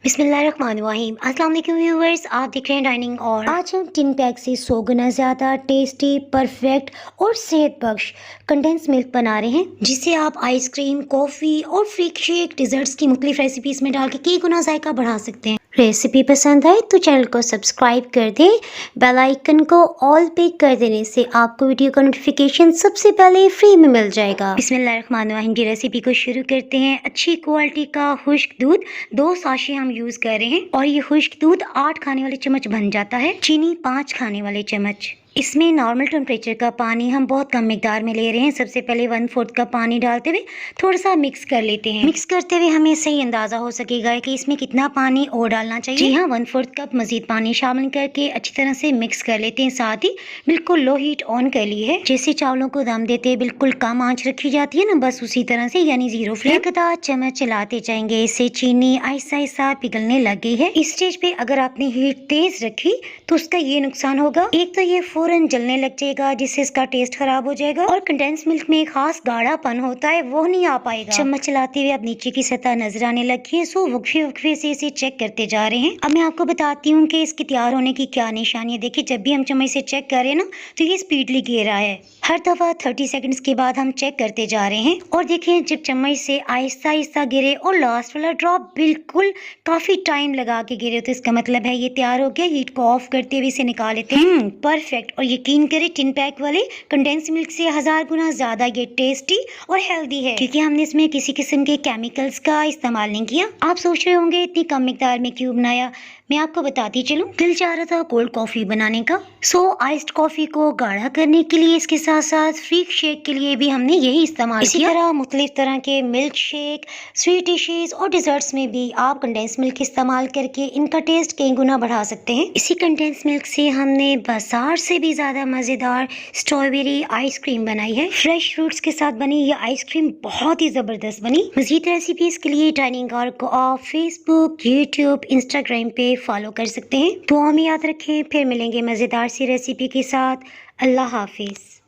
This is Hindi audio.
बिस्मिल्लाहिर्रहमानिर्रहीम। अस्सलाम वालेकुम व्यूअर्स, आप देख रहे हैं डाइनिंग। और आज हम टिन पैक से 100 गुना ज़्यादा टेस्टी, परफेक्ट और सेहत बख्श कंडेंस मिल्क बना रहे हैं, जिसे आप आइसक्रीम, कॉफ़ी और फ्रूट शेक, डिज़र्ट्स की मुख्तलिफ रेसिपीज़ में डाल के कई गुना जायका बढ़ा सकते हैं। रेसिपी पसंद आए तो चैनल को सब्सक्राइब कर दें। बेल आइकन को ऑल पे कर देने से आपको वीडियो का नोटिफिकेशन सबसे पहले फ्री में मिल जाएगा। बिस्मिल्लाहिर्रहमानिर्रहीम की रेसिपी को शुरू करते हैं। अच्छी क्वालिटी का खुश्क दूध 2 साशे हम यूज कर रहे हैं और ये खुश्क दूध 8 खाने वाले चम्मच बन जाता है। चीनी 5 खाने वाले चम्मच। इसमें नॉर्मल टेम्परेचर का पानी हम बहुत कम मिकदार में ले रहे हैं। सबसे पहले 1/4 कप पानी डालते हुए थोड़ा सा मिक्स कर लेते हैं। मिक्स करते हुए हमें सही अंदाजा हो सकेगा कि इसमें कितना पानी और डालना चाहिए। जी हाँ, 1/4 कप मजीद पानी शामिल करके अच्छी तरह से मिक्स कर लेते हैं। साथ ही बिल्कुल लो हीट ऑन कर ली है। जैसे चावलों को दम देते बिल्कुल कम आंच रखी जाती है ना, बस उसी तरह से, यानी 0 फ्लेम। लगातार चम्मच चलाते जाएंगे। इससे चीनी आहिस्ता आहिस्ता पिघलने लग गई है। इस स्टेज पे अगर आपने हीट तेज रखी तो उसका ये नुकसान होगा, एक तो ये फौरन जलने लग जाएगा जिससे इसका टेस्ट खराब हो जाएगा, और कंडेंस मिल्क में खास गाढ़ापन होता है, वो नहीं आ पाएगा। चम्मच चलाते हुए अब नीचे की सतह नजर आने लगी है, सो वक्फे वक्फे से इसे चेक करते जा रहे हैं। अब मैं आपको बताती हूँ कि इसके तैयार होने की क्या निशानी है। देखिए, जब भी हम चम्मच से चेक करें ना तो ये स्पीडली गिर रहा है। हर दफा 30 सेकंड्स के बाद हम चेक करते जा रहे हैं। और देखें, जब चम्मच से आहिस्ता आहिस्ता गिरे और लास्ट वाला ड्रॉप बिल्कुल काफी टाइम लगा के गिरे तो इसका मतलब है ये तैयार हो गया। हीट को ऑफ करते हुए इसे निकाल लेते हैं। परफेक्ट। और यकीन करें, टिन पैक वाले कंडेंस मिल्क से 1000 गुना ज्यादा ये टेस्टी और हेल्दी है, क्योंकि हमने इसमें किसी किस्म के केमिकल्स का इस्तेमाल नहीं किया। आप सोच रहे होंगे इतनी कम मिकदार में क्यों बनाया। मैं आपको बताती चलूं, दिल चाह रहा था कोल्ड कॉफी बनाने का। सो आइस्ड कॉफी को गाढ़ा करने के लिए इसके साथ साथ फ्रीक शेक के लिए भी हमने यही इस्तेमाल किया। इसी तरह मुख्तलिफ तरह के मिल्क शेक, स्वीट डिशेज और डिजर्ट्स में भी आप कंडेंस मिल्क इस्तेमाल करके इनका टेस्ट कई गुना बढ़ा सकते हैं। इसी कंडेंस मिल्क से हमने बाजार से भी ज्यादा मजेदार स्ट्रॉबेरी आइसक्रीम बनाई है। फ्रेश फ्रूट्स के साथ बनी ये आइसक्रीम बहुत ही जबरदस्त बनी। मजीद रेसिपीज के लिए डाइनिंग आवर को आप फेसबुक, यूट्यूब, इंस्टाग्राम पे फॉलो कर सकते हैं। तो हमें याद रखें, फिर मिलेंगे मजेदार सी रेसिपी के साथ। अल्लाह हाफिज।